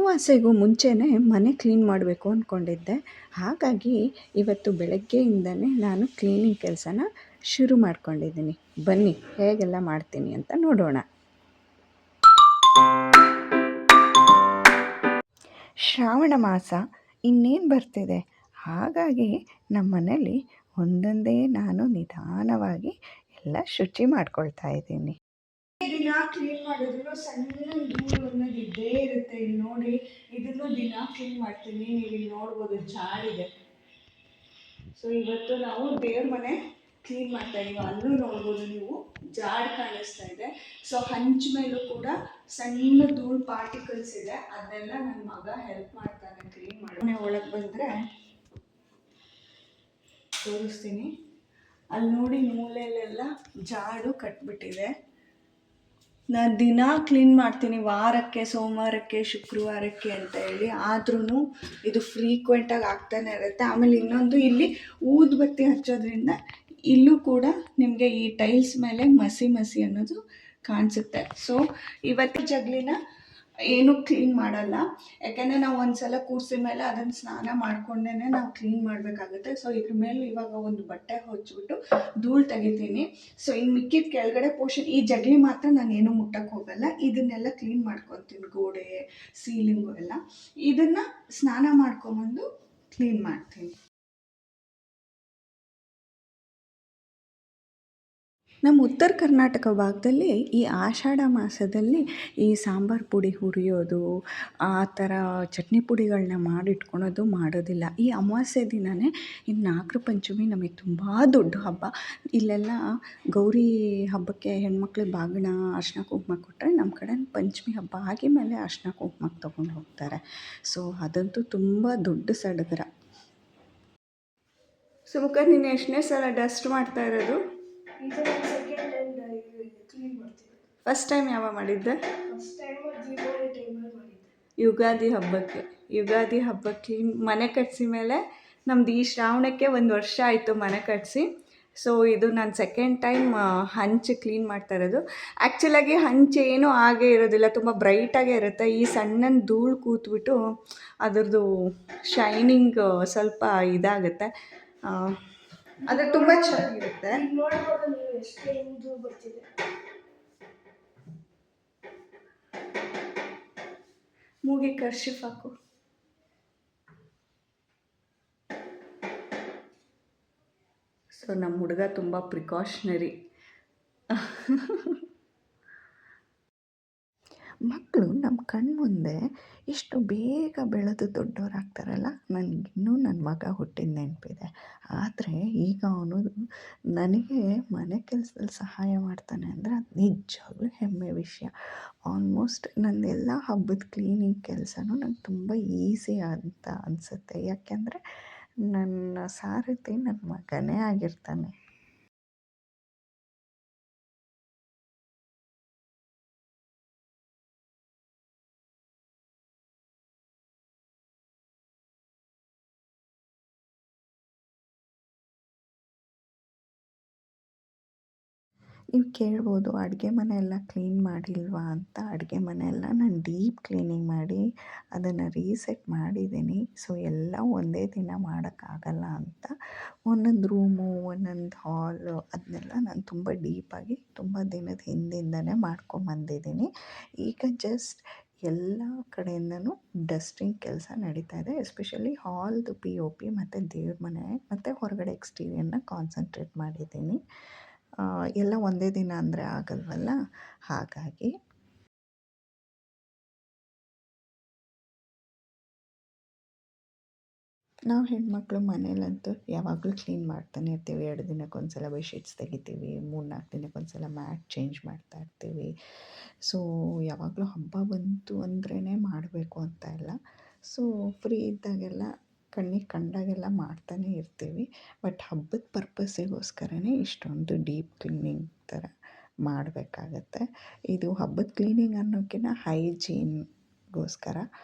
ಅಮಾವಾಸ್ಯೆಗೂ ಮುಂಚೆನೇ ಮನೆ ಕ್ಲೀನ್ ಮಾಡಬೇಕು ಅಂದ್ಕೊಂಡಿದ್ದೆ. ಹಾಗಾಗಿ ಇವತ್ತು ಬೆಳಗ್ಗೆಯಿಂದನೇ ನಾನು ಕ್ಲೀನಿಂಗ್ ಕೆಲಸನ ಶುರು ಮಾಡ್ಕೊಂಡಿದ್ದೀನಿ. ಬನ್ನಿ ಹೇಗೆಲ್ಲ ಮಾಡ್ತೀನಿ ಅಂತ ನೋಡೋಣ. ಶ್ರಾವಣ ಮಾಸ ಇನ್ನೇನು ಬರ್ತಿದೆ. ಹಾಗಾಗಿ ನಮ್ಮ ಮನೇಲಿ ಒಂದೊಂದೇ ನಾನು ನಿಧಾನವಾಗಿ ಎಲ್ಲ ಶುಚಿ ಮಾಡ್ಕೊಳ್ತಾ ಇದ್ದೀನಿ. ದಿನ ಕ್ಲೀನ್ ಮಾಡಿದ್ರು ಸಣ್ಣ ಧೂಳು ಅನ್ನೋದು ಇದ್ದೇ ಇರುತ್ತೆ. ಇಲ್ಲಿ ನೋಡಿ, ಇದನ್ನು ದಿನ ಕ್ಲೀನ್ ಮಾಡ್ತೀನಿ. ನೀವು ಇಲ್ಲಿ ನೋಡ್ಬೋದು, ಜಾಡಿದೆ. ಸೊ ಇವತ್ತು ನಾವು ದೇವ್ರ ಮನೆ ಕ್ಲೀನ್ ಮಾಡ್ತಾ ಇದೀವಿ. ಅಲ್ಲೂ ನೋಡ್ಬೋದು ನೀವು, ಜಾಡ್ ಕಾಣಿಸ್ತಾ ಇದೆ. ಸೊ ಹಂಚ ಮೇಲೂ ಕೂಡ ಸಣ್ಣ ಧೂಳು ಪಾರ್ಟಿಕಲ್ಸ್ ಇದೆ. ಅದನ್ನೆಲ್ಲ ನನ್ನ ಮಗ ಹೆಲ್ಪ್ ಮಾಡ್ತಾನೆ ಕ್ಲೀನ್ ಮಾಡಿ. ಮನೆ ಒಳಗೆ ಬಂದರೆ ತೋರಿಸ್ತೀನಿ. ಅಲ್ಲಿ ನೋಡಿ, ಮೂಲೆಯಲ್ಲೆಲ್ಲ ಜಾಡು ಕಟ್ಬಿಟ್ಟಿದೆ. ನಾನು ದಿನ ಕ್ಲೀನ್ ಮಾಡ್ತೀನಿ, ವಾರಕ್ಕೆ, ಸೋಮವಾರಕ್ಕೆ, ಶುಕ್ರವಾರಕ್ಕೆ ಅಂತ ಹೇಳಿ. ಆದ್ರೂ ಇದು ಫ್ರೀಕ್ವೆಂಟಾಗಿ ಆಗ್ತಾನೆ ಇರುತ್ತೆ. ಆಮೇಲೆ ಇನ್ನೊಂದು, ಇಲ್ಲಿ ಊದುಬತ್ತಿ ಹಚ್ಚೋದ್ರಿಂದ ಇಲ್ಲೂ ಕೂಡ ನಿಮಗೆ ಈ ಟೈಲ್ಸ್ ಮೇಲೆ ಮಸಿ ಮಸಿ ಅನ್ನೋದು ಕಾಣಿಸುತ್ತೆ. ಸೊ ಇವತ್ತು ಜಗ್ಲಿನ ಏನೂ ಕ್ಲೀನ್ ಮಾಡಲ್ಲ, ಯಾಕೆಂದರೆ ನಾವು ಒಂದ್ಸಲ ಕೂರಿಸಿದ ಮೇಲೆ ಅದನ್ನು ಸ್ನಾನ ಮಾಡ್ಕೊಂಡೇ ನಾವು ಕ್ಲೀನ್ ಮಾಡಬೇಕಾಗುತ್ತೆ. ಸೊ ಇದ್ರ ಮೇಲೆ ಇವಾಗ ಒಂದು ಬಟ್ಟೆ ಹೊಚ್ಬಿಟ್ಟು ಧೂಳು ತೆಗಿತೀನಿ. ಸೊ ಇನ್ನು ಮಿಕ್ಕಿದ ಕೆಳಗಡೆ ಪೋರ್ಷನ್, ಈ ಜಗ್ಲಿ ಮಾತ್ರ ನಾನು ಏನೂ ಮುಟ್ಟಕ್ಕೆ ಹೋಗಲ್ಲ. ಇದನ್ನೆಲ್ಲ ಕ್ಲೀನ್ ಮಾಡ್ಕೊತೀನಿ, ಗೋಡೆ, ಸೀಲಿಂಗು ಎಲ್ಲ. ಇದನ್ನು ಸ್ನಾನ ಮಾಡ್ಕೊಂಬಂದು ಕ್ಲೀನ್ ಮಾಡ್ತೀನಿ. ನಮ್ಮ ಉತ್ತರ ಕರ್ನಾಟಕ ಭಾಗದಲ್ಲಿ ಈ ಆಷಾಢ ಮಾಸದಲ್ಲಿ ಈ ಸಾಂಬಾರು ಪುಡಿ ಹುರಿಯೋದು, ಆ ಥರ ಚಟ್ನಿ ಪುಡಿಗಳನ್ನ ಮಾಡಿಟ್ಕೊಳೋದು ಮಾಡೋದಿಲ್ಲ. ಈ ಅಮಾವಾಸ್ಯೆ ದಿನವೇ ಈ ನಾಗರ ಪಂಚಮಿ ನಮಗೆ ತುಂಬ ದೊಡ್ಡ ಹಬ್ಬ. ಇಲ್ಲೆಲ್ಲ ಗೌರಿ ಹಬ್ಬಕ್ಕೆ ಹೆಣ್ಮಕ್ಳಿಗೆ ಬಾಗಿಣ ಅರ್ಶಿನ ಕುಂಕುಮ ಕೊಟ್ಟರೆ, ನಮ್ಮ ಕಡೆ ಪಂಚಮಿ ಹಬ್ಬ ಆಗಿ ಮೇಲೆ ಅರ್ಶಿನ ಕುಂಕುಮಕ್ಕೆ ತೊಗೊಂಡು ಹೋಗ್ತಾರೆ. ಸೊ ಅದಂತೂ ತುಂಬ ದೊಡ್ಡ ಸಡಗರ. ಸುಮುಖ, ನೀನು ಎಷ್ಟನೇ ಸಲ ಡಸ್ಟ್ ಮಾಡ್ತಾ ಇರೋದು? ಫಸ್ಟ್ ಟೈಮ್ ಯಾವಾಗ ಮಾಡಿದ್ದೆ? ಯುಗಾದಿ ಹಬ್ಬಕ್ಕೆ ಮನೆ ಕಟ್ಸಿ ಮೇಲೆ. ನಮ್ದು ಈ ಶ್ರಾವಣಕ್ಕೆ 1 ವರ್ಷ ಆಯಿತು ಮನೆ ಕಟ್ಸಿ. ಸೊ ಇದು ನಾನು ಸೆಕೆಂಡ್ ಟೈಮ್ ಹಂಚು ಕ್ಲೀನ್ ಮಾಡ್ತಾ ಇರೋದು. ಆ್ಯಕ್ಚುಲಾಗಿ ಹಂಚು ಏನೂ ಆಗೇ ಇರೋದಿಲ್ಲ, ತುಂಬ ಬ್ರೈಟಾಗೇ ಇರುತ್ತೆ. ಈ ಸಣ್ಣ ಧೂಳು ಕೂತ್ಬಿಟ್ಟು ಅದರದ್ದು ಶೈನಿಂಗ್ ಸ್ವಲ್ಪ ಇದಾಗುತ್ತೆ. ಅದು ತುಂಬ ಚೆನ್ನಾಗಿರುತ್ತೆ. ಮೂಗಿ ಕರ್ಶಿಫ್ ಹಾಕು. ಸೊ ನಮ್ಮ ಹುಡುಗ ತುಂಬ ಪ್ರಿಕಾಷನರಿ. ಮಕ್ಕಳು ನಮ್ಮ ಕಣ್ಮುಂದೆ ಎಷ್ಟು ಬೇಗ ಬೆಳೆದು ದೊಡ್ಡವರಾಗ್ತಾರಲ್ಲ. ನನಗಿನ್ನೂ ನನ್ನ ಮಗ ಹುಟ್ಟಿದ ನೆನಪಿದೆ. ಆದರೆ ಈಗ ಅವನು ನನಗೆ ಮನೆ ಕೆಲಸದಲ್ಲಿ ಸಹಾಯ ಮಾಡ್ತಾನೆ ಅಂದರೆ ಅದು ನಿಜವಾಗ್ಲೂ ಹೆಮ್ಮೆ ವಿಷಯ. ಆಲ್ಮೋಸ್ಟ್ ನನ್ನೆಲ್ಲ ಹಬ್ಬದ ಕ್ಲೀನಿಂಗ್ ಕೆಲಸನೂ ನಂಗೆ ತುಂಬ ಈಸಿ ಅಂತ ಅನಿಸುತ್ತೆ. ಯಾಕೆಂದರೆ ನನ್ನ ಸಾರಥಿ ನನ್ನ ಮಗನೇ ಆಗಿರ್ತಾನೆ. ನೀವು ಕೇಳ್ಬೋದು, ಅಡುಗೆ ಮನೆ ಎಲ್ಲ ಕ್ಲೀನ್ ಮಾಡಿಲ್ವಾ ಅಂತ. ಅಡುಗೆ ಮನೆ ಎಲ್ಲ ನಾನು ಡೀಪ್ ಕ್ಲೀನಿಂಗ್ ಮಾಡಿ ಅದನ್ನು ರೀಸೆಟ್ ಮಾಡಿದ್ದೀನಿ. ಸೊ ಎಲ್ಲ ಒಂದೇ ದಿನ ಮಾಡೋಕ್ಕಾಗಲ್ಲ ಅಂತ ಒಂದೊಂದು ರೂಮು, ಒಂದೊಂದು ಹಾಲು, ಅದನ್ನೆಲ್ಲ ನಾನು ತುಂಬ ಡೀಪಾಗಿ ತುಂಬ ದಿನದ ಹಿಂದಿಂದನೇ ಮಾಡ್ಕೊಂಬಂದಿದ್ದೀನಿ. ಈಗ ಜಸ್ಟ್ ಎಲ್ಲ ಕಡೆಯಿಂದನೂ ಡಸ್ಟಿಂಗ್ ಕೆಲಸ ನಡೀತಾ ಇದೆ. ಎಸ್ಪೆಷಲಿ ಹಾಲ್ದು POP ಮತ್ತು ದೇವ್ರ ಮನೆ ಮತ್ತು ಹೊರಗಡೆ ಎಕ್ಸ್ಟೀರಿಯರ್ನ ಕಾನ್ಸಂಟ್ರೇಟ್ ಮಾಡಿದ್ದೀನಿ. ಎಲ್ಲ ಒಂದೇ ದಿನ ಅಂದರೆ ಆಗಲ್ವಲ್ಲ, ಹಾಗಾಗಿ ನಾವು ಹೆಣ್ಮಕ್ಳು ಮನೇಲಂತೂ ಯಾವಾಗಲೂ ಕ್ಲೀನ್ ಮಾಡ್ತಾನೆ ಇರ್ತೀವಿ. 2 ದಿನಕ್ಕೊಂದ್ಸಲ ಬೆಡ್ಶೀಟ್ಸ್ ತೆಗಿತೀವಿ, 3-4 ದಿನಕ್ಕೊಂದ್ಸಲ ಮ್ಯಾಟ್ ಚೇಂಜ್ ಮಾಡ್ತಾ ಇರ್ತೀವಿ. ಸೊ ಯಾವಾಗಲೂ ಹಬ್ಬ ಬಂತು ಅಂದ್ರೇ ಮಾಡಬೇಕು ಅಂತ ಇಲ್ಲ. ಸೊ ಫ್ರೀ ಇದ್ದಾಗೆಲ್ಲ ಕಣ್ಣಿಗೆ ಕಂಡಾಗೆಲ್ಲ ಮಾಡ್ತಾನೆ ಇರ್ತೀವಿ. ಬಟ್ ಹಬ್ಬದ ಪರ್ಪಸ್ಸಿಗೋಸ್ಕರನೇ ಇಷ್ಟೊಂದು ಡೀಪ್ ಕ್ಲೀನಿಂಗ್ ಥರ ಮಾಡಬೇಕಾಗತ್ತೆ. ಇದು ಹಬ್ಬದ ಕ್ಲೀನಿಂಗ್ ಅನ್ನೋಕ್ಕಿಂತ ಹೈಜೀನ್ಗೋಸ್ಕರ.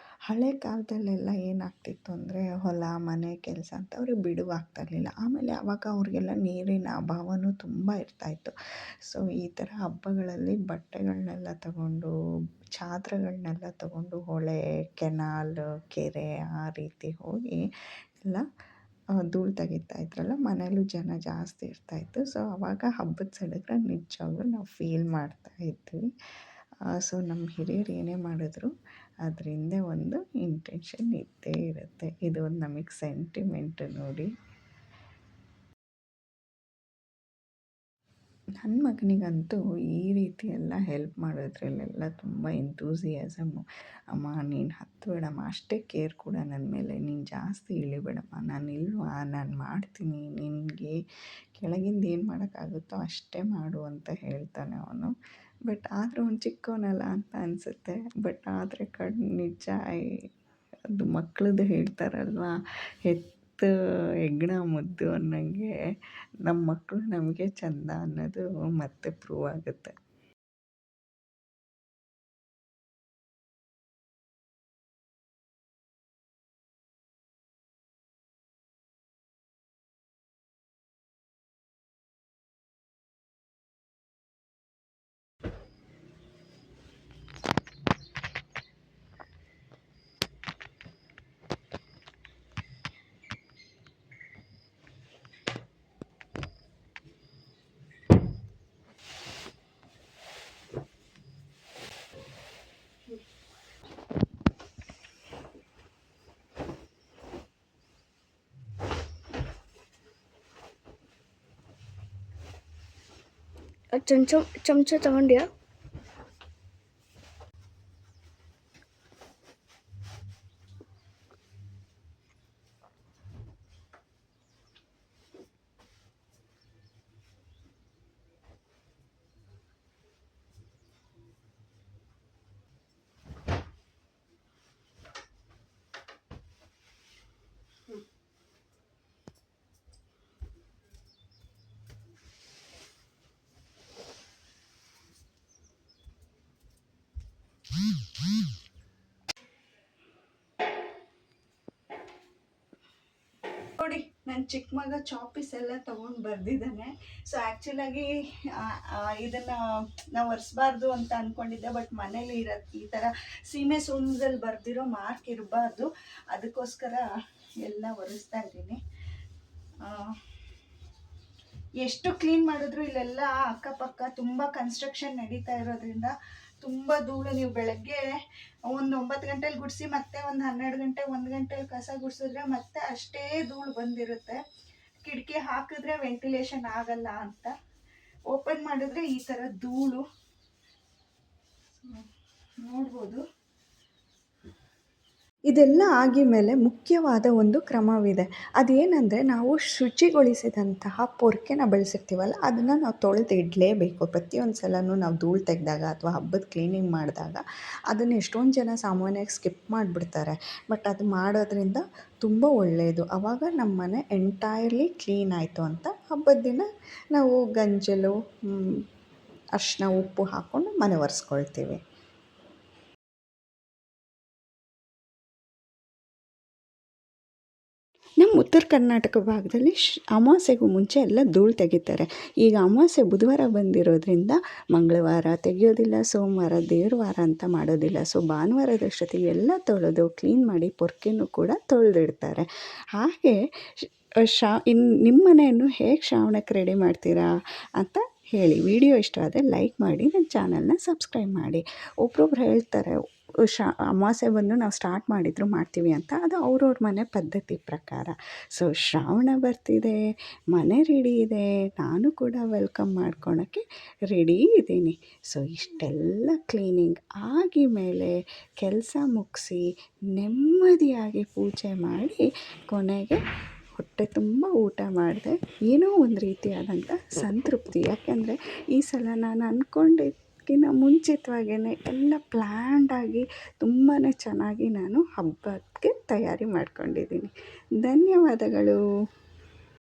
ಹಳೆ ಕಾಲದಲ್ಲೆಲ್ಲ ಏನಾಗ್ತಿತ್ತು ಅಂದರೆ, ಹೊಲ ಮನೆ ಕೆಲಸ ಅಂತ ಅವ್ರಿಗೆ ಬಿಡುವಾಗ್ತಿರ್ಲಿಲ್ಲ. ಆಮೇಲೆ ಆವಾಗ ಅವ್ರಿಗೆಲ್ಲ ನೀರಿನ ಅಭಾವನೂ ತುಂಬ ಇರ್ತಾಯಿತ್ತು. ಸೊ ಈ ಥರ ಹಬ್ಬಗಳಲ್ಲಿ ಬಟ್ಟೆಗಳನ್ನೆಲ್ಲ ತಗೊಂಡು, ಚಾದ್ರಗಳನ್ನೆಲ್ಲ ತಗೊಂಡು ಹೊಳೆ ಕೆನಾಲ್, ಕೆರೆ ಆ ರೀತಿ ಹೋಗಿ ಎಲ್ಲ ಧೂಳು ತೆಗಿತಾ ಇದ್ರಲ್ಲ, ಮನೇಲೂ ಜನ ಜಾಸ್ತಿ ಇರ್ತಾಯಿತ್ತು. ಸೊ ಆವಾಗ ಹಬ್ಬದ ಸಡಗರ ನಿಜವಾಗ್ಲೂ ನಾವು ಫೀಲ್ ಮಾಡ್ತಾ ಇದ್ವಿ. ಸೊ ನಮ್ಮ ಹಿರಿಯರು ಏನೇ ಮಾಡಿದ್ರು ಅದ್ರ ಹಿಂದೆ ಒಂದು ಇಂಟೆನ್ಷನ್ ಇದ್ದೇ ಇರುತ್ತೆ. ಇದು ಒಂದು ನಮಗೆ ಸೆಂಟಿಮೆಂಟ್ ನೋಡಿ. ನನ್ನ ಮಗನಿಗಂತೂ ಈ ರೀತಿ ಎಲ್ಲ ಹೆಲ್ಪ್ ಮಾಡೋದ್ರಲ್ಲೆಲ್ಲ ತುಂಬ ಎಂತೂಸಿಯಾಸಮ್ಮು. ಅಮ್ಮ ನೀನು ಹತ್ತಬೇಡಮ್ಮ, ಅಷ್ಟೇ ಕೇರ್ ಕೂಡ ನನ್ನ ಮೇಲೆ, ನೀನು ಜಾಸ್ತಿ ಇಳಿಬೇಡಮ್ಮ, ನಾನು ಇಲ್ವಾ, ನಾನು ಮಾಡ್ತೀನಿ, ನಿನಗೆ ಕೆಳಗಿಂದ ಏನು ಮಾಡೋಕ್ಕಾಗುತ್ತೋ ಅಷ್ಟೇ ಮಾಡು ಅಂತ ಹೇಳ್ತಾನೆ ಅವನು. ಬಟ್ ಆದರೂ ಅವ್ನು ಚಿಕ್ಕವನಲ್ಲ ಅಂತ ಅನಿಸುತ್ತೆ. ಬಟ್ ಆದರೆ ನಿಜ ಅದು ಮಕ್ಕಳದ್ದು ಹೇಳ್ತಾರಲ್ವ, ಹೆಗ್ಗಣ ಮುದ್ದು ಅನ್ನಂಗೆ ನಮ್ಮ ಮಕ್ಕಳು ನಮಗೆ ಚೆಂದ ಅನ್ನೋದು ಮತ್ತೆ ಪ್ರೂವ್ ಆಗುತ್ತೆ. ಚಮಚ ತಗೊಂಡ್ಯಾ? ನೋಡಿ ನನ್ನ ಚಿಕ್ಕ ಮಗ ಚಾಪೀಸ್ ಎಲ್ಲ ತೊಗೊಂಡು ಬರ್ದಿದ್ದಾನೆ. ಸೊ ಆ್ಯಕ್ಚುಲಾಗಿ ಇದನ್ನು ನಾವು ಒರೆಸ್ಬಾರ್ದು ಅಂತ ಅಂದ್ಕೊಂಡಿದ್ದೆ. ಬಟ್ ಮನೇಲಿ ಈ ಥರ ಸೀಮೆ ಸುಣ್ಣದಲ್ಲಿ ಬರೆದಿರೋ ಮಾರ್ಕ್ ಇರಬಾರ್ದು, ಅದಕ್ಕೋಸ್ಕರ ಎಲ್ಲ ಒರೆಸ್ತಾ ಇದ್ದೀನಿ. ಎಷ್ಟು ಕ್ಲೀನ್ ಮಾಡಿದ್ರು ಇಲ್ಲೆಲ್ಲ ಅಕ್ಕಪಕ್ಕ ತುಂಬ ಕನ್ಸ್ಟ್ರಕ್ಷನ್ ನಡೀತಾ ಇರೋದ್ರಿಂದ ತುಂಬ ಧೂಳು. ನೀವು ಬೆಳಗ್ಗೆ ಒಂದು 9 ಗಂಟೆಲಿ ಗುಡಿಸಿ ಮತ್ತೆ ಒಂದು 12 ಗಂಟೆ 1 ಗಂಟೆಲಿ ಕಸ ಗುಡಿಸಿದ್ರೆ ಮತ್ತೆ ಅಷ್ಟೇ ಧೂಳು ಬಂದಿರುತ್ತೆ. ಕಿಟಕಿ ಹಾಕಿದ್ರೆ ವೆಂಟಿಲೇಷನ್ ಆಗಲ್ಲ ಅಂತ, ಓಪನ್ ಮಾಡಿದ್ರೆ ಈ ಥರ ಧೂಳು ನೋಡ್ಬೋದು. ಇದೆಲ್ಲ ಆಗಿದ ಮುಖ್ಯವಾದ ಒಂದು ಕ್ರಮವಿದೆ. ಅದೇನೆಂದರೆ, ನಾವು ಶುಚಿಗೊಳಿಸಿದಂತಹ ಪೊರ್ಕೆನ ಬಳಸಿರ್ತೀವಲ್ಲ, ಅದನ್ನು ನಾವು ತೊಳೆದು ಇಡಲೇಬೇಕು. ಪ್ರತಿಯೊಂದು ಸಲವೂ ನಾವು ಧೂಳು ತೆಗೆದಾಗ ಅಥವಾ ಹಬ್ಬದ ಕ್ಲೀನಿಂಗ್ ಮಾಡಿದಾಗ ಅದನ್ನು ಎಷ್ಟೊಂದು ಜನ ಸಾಮಾನ್ಯವಾಗಿ ಸ್ಕಿಪ್ ಮಾಡಿಬಿಡ್ತಾರೆ. ಬಟ್ ಅದು ಮಾಡೋದ್ರಿಂದ ತುಂಬ ಒಳ್ಳೆಯದು. ಆವಾಗ ನಮ್ಮ ಮನೆ ಎಂಟೈರ್ಲಿ ಕ್ಲೀನ್ ಆಯಿತು ಅಂತ. ಹಬ್ಬದ ದಿನ ನಾವು ಗಂಜಲು, ಅರಿಶಿನ, ಉಪ್ಪು ಹಾಕ್ಕೊಂಡು ಮನೆ ಒರೆಸ್ಕೊಳ್ತೀವಿ. ನಮ್ಮ ಉತ್ತರ ಕರ್ನಾಟಕ ಭಾಗದಲ್ಲಿ ಅಮಾವಾಸ್ಯೆಗೂ ಮುಂಚೆ ಎಲ್ಲ ಧೂಳು ತೆಗಿತಾರೆ. ಈಗ ಅಮಾವಾಸ್ಯೆ ಬುಧವಾರ ಬಂದಿರೋದ್ರಿಂದ ಮಂಗಳವಾರ ತೆಗೆಯೋದಿಲ್ಲ, ಸೋಮವಾರ ದೇವ್ರ ವಾರ ಅಂತ ಮಾಡೋದಿಲ್ಲ. ಸೊ ಭಾನುವಾರದಷ್ಟೊತ್ತಿಗೆ ಎಲ್ಲ ತೊಳೆದು ಕ್ಲೀನ್ ಮಾಡಿ ಪೊರ್ಕೆನೂ ಕೂಡ ತೊಳೆದಿಡ್ತಾರೆ. ಹಾಗೆ ನಿಮ್ಮ ಮನೆಯನ್ನು ಹೇಗೆ ಶ್ರಾವಣಕ್ಕೆ ರೆಡಿ ಮಾಡ್ತೀರಾ ಅಂತ ಹೇಳಿ. ವಿಡಿಯೋ ಇಷ್ಟ ಆದರೆ ಲೈಕ್ ಮಾಡಿ, ನನ್ನ ಚಾನಲ್ನ ಸಬ್ಸ್ಕ್ರೈಬ್ ಮಾಡಿ. ಒಬ್ಬೊಬ್ರು ಹೇಳ್ತಾರೆ ಅಮಾವಾಸ್ಯೆ ಬಂದು ನಾವು ಸ್ಟಾರ್ಟ್ ಮಾಡಿದ್ರು ಮಾಡ್ತೀವಿ ಅಂತ. ಅದು ಅವ್ರವ್ರ ಮನೆ ಪದ್ಧತಿ ಪ್ರಕಾರ. ಸೊ ಶ್ರಾವಣ ಬರ್ತಿದೆ, ಮನೆ ರೆಡಿ ಇದೆ, ನಾನು ಕೂಡ ವೆಲ್ಕಮ್ ಮಾಡ್ಕೊಳಕ್ಕೆ ರೆಡಿ ಇದ್ದೀನಿ. ಸೊ ಇಷ್ಟೆಲ್ಲ ಕ್ಲೀನಿಂಗ್ ಆಗಿ ಮೇಲೆ ಕೆಲಸ ಮುಗಿಸಿ ನೆಮ್ಮದಿಯಾಗಿ ಪೂಜೆ ಮಾಡಿ ಕೊನೆಗೆ ಹೊಟ್ಟೆ ತುಂಬ ಊಟ ಮಾಡಿದೆ. ಏನೋ ಒಂದು ರೀತಿಯಾದಂಥ ಸಂತೃಪ್ತಿ. ಯಾಕೆಂದರೆ ಈ ಸಲ ನಾನು ಅಂದ್ಕೊಂಡಿದ್ದಕ್ಕಿಂತ ಮುಂಚಿತವಾಗೇ ಎಲ್ಲ ಪ್ಲ್ಯಾಂಡಾಗಿ ತುಂಬಾ ಚೆನ್ನಾಗಿ ನಾನು ಹಬ್ಬಕ್ಕೆ ತಯಾರಿ ಮಾಡ್ಕೊಂಡಿದ್ದೀನಿ. ಧನ್ಯವಾದಗಳು.